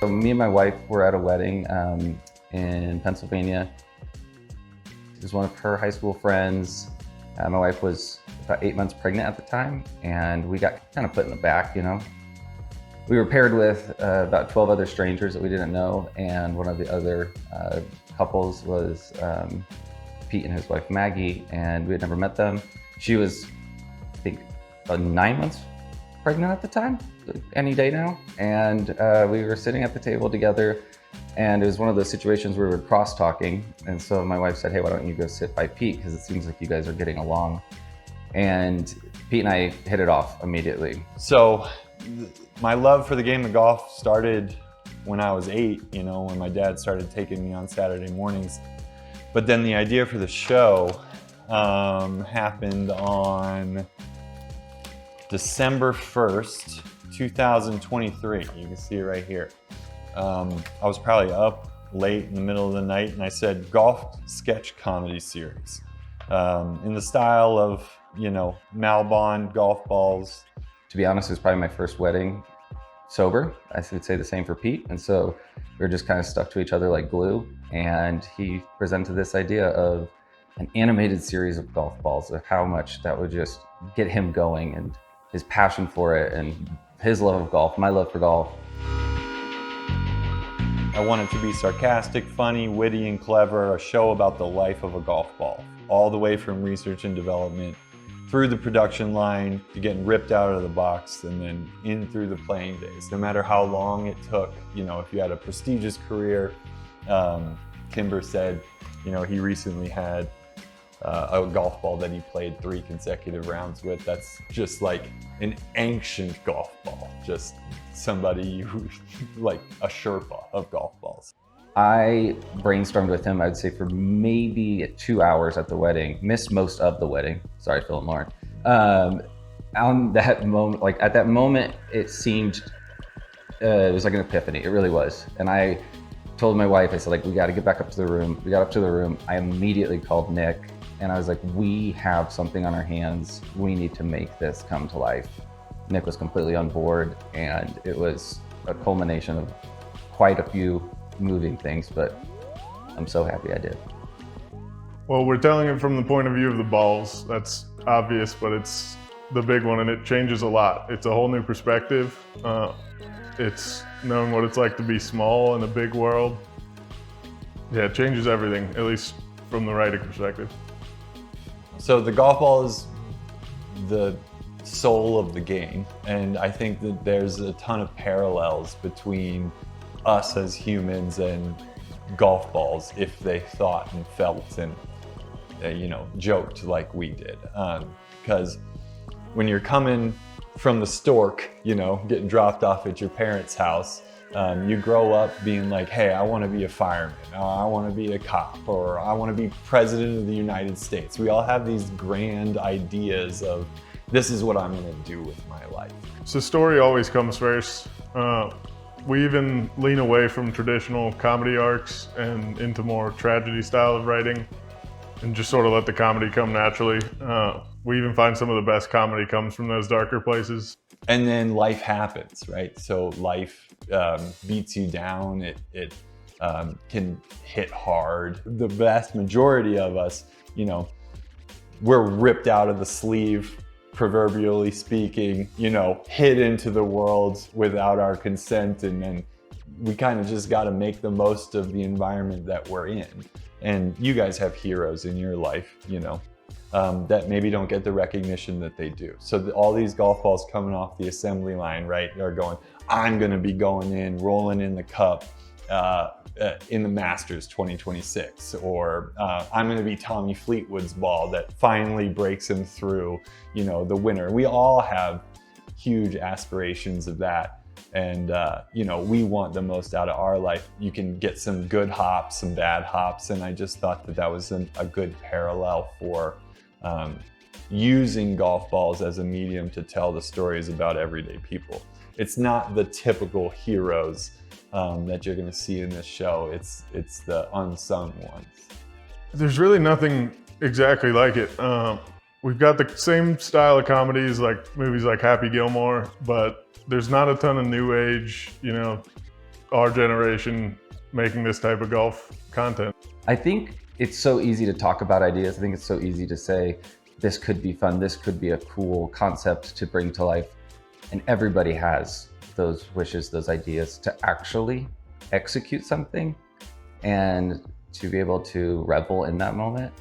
So me and my wife were at a wedding in Pennsylvania. It was one of her high school friends. My wife was about 8 months pregnant at the time, and we got kind of put in the back, you know. We were paired with about 12 other strangers that we didn't know, and one of the other couples was Pete and his wife Maggie, and we had never met them. She was, I think, 9 months pregnant at the time, any day now. And we were sitting at the table together, and it was one of those situations where we were cross-talking. And so my wife said, hey, why don't you go sit by Pete, because it seems like you guys are getting along. And Pete and I hit it off immediately. So my love for the game of golf started when I was 8, you know, when my dad started taking me on Saturday mornings. But then the idea for the show happened on December 1st, 2023. You can see it right here. I was probably up late in the middle of the night, and I said, golf sketch comedy series. In the style of, you know, Malbon golf balls. To be honest, it was probably my first wedding sober. I would say the same for Pete. And so we were just kind of stuck to each other like glue. And he presented this idea of an animated series of golf balls, of how much that would just get him going, and his passion for it, and his love of golf, my love for golf. I wanted to be sarcastic, funny, witty, and clever, a show about the life of a golf ball, all the way from research and development, through the production line, to getting ripped out of the box, and then in through the playing days. No matter how long it took, you know, if you had a prestigious career, Kimber said, you know, he recently had a golf ball that he played 3 consecutive rounds with. That's just like an ancient golf ball, just somebody who, like a Sherpa of golf balls. I brainstormed with him, I would say, for maybe 2 hours at the wedding. Missed most of the wedding. Sorry, Phil and Lauren. On that moment, like at that moment, it seemed, it was like an epiphany. It really was. And I told my wife, I said, like, we got to get back up to the room. We got up to the room. I immediately called Nick, and I was like, we have something on our hands. We need to make this come to life. Nick was completely on board, and it was a culmination of quite a few moving things, but I'm so happy I did. Well, we're telling it from the point of view of the balls. That's obvious, but it's the big one, and it changes a lot. It's a whole new perspective. It's knowing what it's like to be small in a big world. Yeah, it changes everything, at least from the writing perspective. So the golf ball is the soul of the game, and I think that there's a ton of parallels between us as humans and golf balls if they thought and felt and you know, joked like we did. Because when you're coming from the stork, you know, getting dropped off at your parents' house, you grow up being like, hey, I want to be a fireman, or I want to be a cop, or I want to be president of the United States. We all have these grand ideas of, this is what I'm going to do with my life. So story always comes first. We even lean away from traditional comedy arcs and into more tragedy style of writing, and just sort of let the comedy come naturally. We even find some of the best comedy comes from those darker places. And then life happens, right? So life beats you down. It can hit hard. The vast majority of us, you know, we're ripped out of the sleeve, proverbially speaking, you know, hit into the world without our consent, and then we kind of just got to make the most of the environment that we're in. And you guys have heroes in your life, you know, that maybe don't get the recognition that they do. So all these golf balls coming off the assembly line, right, are going, I'm going to be going in, rolling in the cup in the Masters 2026, or I'm going to be Tommy Fleetwood's ball that finally breaks him through, you know, the winner. We all have huge aspirations of that. And, you know, we want the most out of our life. You can get some good hops, some bad hops. And I just thought that that was a good parallel for using golf balls as a medium to tell the stories about everyday people. It's not the typical heroes that you're going to see in this show. It's the unsung ones. There's really nothing exactly like it. We've got the same style of comedies like movies like Happy Gilmore, but there's not a ton of new age, you know, our generation making this type of golf content. I think it's so easy to talk about ideas. I think it's so easy to say, this could be fun, this could be a cool concept to bring to life. And everybody has those wishes, those ideas to actually execute something and to be able to revel in that moment.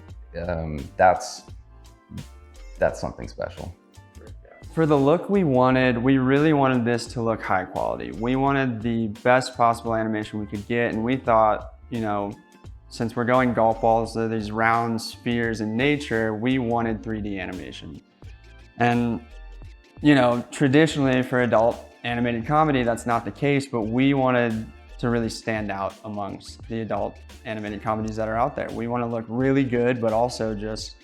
That's something special. For the look we really wanted this to look high quality. We wanted the best possible animation we could get, and we thought, you know, since we're going golf balls, they're these round spheres in nature, we wanted 3D animation. And, you know, traditionally for adult animated comedy, that's not the case, but we wanted to really stand out amongst the adult animated comedies that are out there. We want to look really good, but also just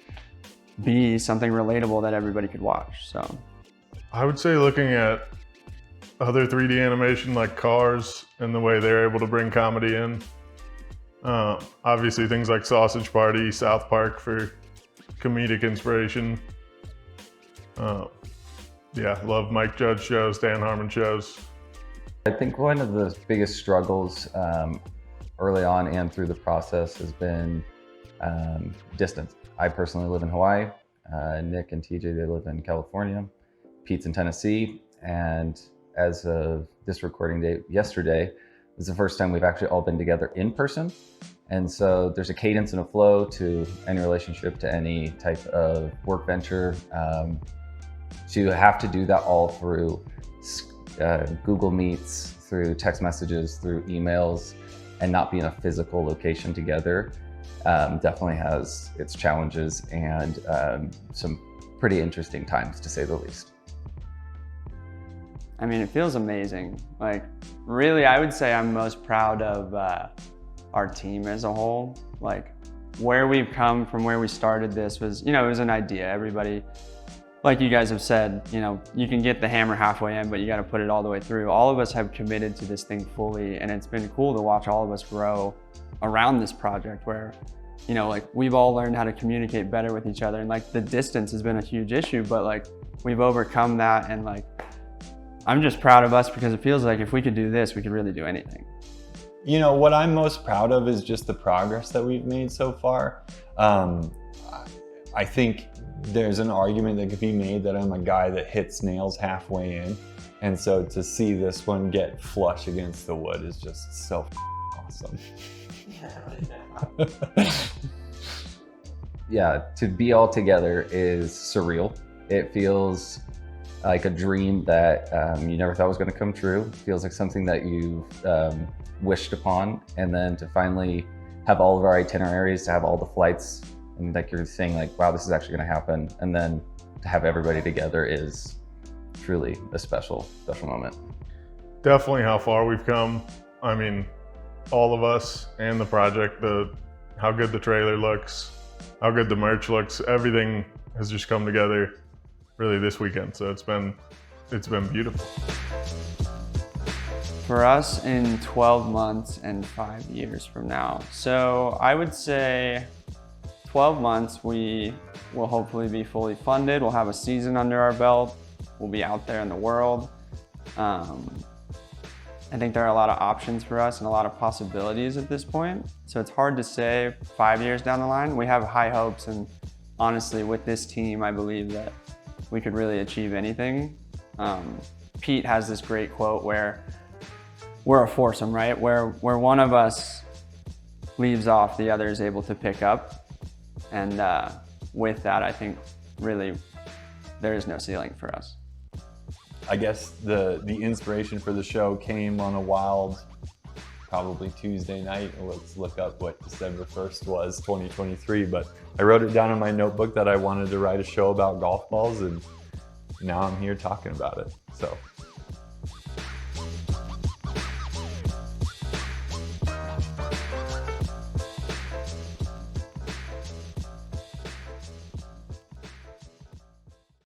be something relatable that everybody could watch, so. I would say looking at other 3D animation like Cars and the way they're able to bring comedy in. Obviously things like Sausage Party, South Park for comedic inspiration. Yeah, love Mike Judge shows, Dan Harmon shows. I think one of the biggest struggles early on and through the process has been distance. I personally live in Hawaii. Nick and TJ, they live in California. Pete's in Tennessee. And as of this recording date yesterday, is the first time we've actually all been together in person. And so there's a cadence and a flow to any relationship, to any type of work venture. To have to do that all through Google Meets, through text messages, through emails, and not be in a physical location together definitely has its challenges and some pretty interesting times, to say the least. I mean, it feels amazing. Like, really, I would say I'm most proud of our team as a whole. Like, where we've come from, where we started this was, you know, it was an idea. Everybody, like you guys have said, you know, you can get the hammer halfway in, but you got to put it all the way through. All of us have committed to this thing fully, and it's been cool to watch all of us grow around this project where, you know, like, we've all learned how to communicate better with each other. And like, the distance has been a huge issue, but like, we've overcome that. And like, I'm just proud of us because it feels like if we could do this, we could really do anything. You know, what I'm most proud of is just the progress that we've made so far. I think there's an argument that could be made that I'm a guy that hits nails halfway in. And so to see this one get flush against the wood is just so awesome. Yeah, to be all together is surreal. It feels like a dream that you never thought was going to come true. It feels like something that you've wished upon, and then to finally have all of our itineraries, to have all the flights, and like you're saying, like, wow, this is actually going to happen, and then to have everybody together is truly a special moment. Definitely how far we've come. I mean, all of us and the project, how good the trailer looks, how good the merch looks, everything has just come together really this weekend. So it's been beautiful. For us, in 12 months and 5 years from now. So I would say 12 months, we will hopefully be fully funded. We'll have a season under our belt. We'll be out there in the world. I think there are a lot of options for us and a lot of possibilities at this point. So it's hard to say 5 years down the line. We have high hopes, and honestly, with this team, I believe that we could really achieve anything. Pete has this great quote where we're a foursome, right? Where one of us leaves off, the other is able to pick up. And with that, I think really there is no ceiling for us. I guess the inspiration for the show came on a wild, probably Tuesday night. Let's look up what December 1st was, 2023. But I wrote it down in my notebook that I wanted to write a show about golf balls, and now I'm here talking about it. So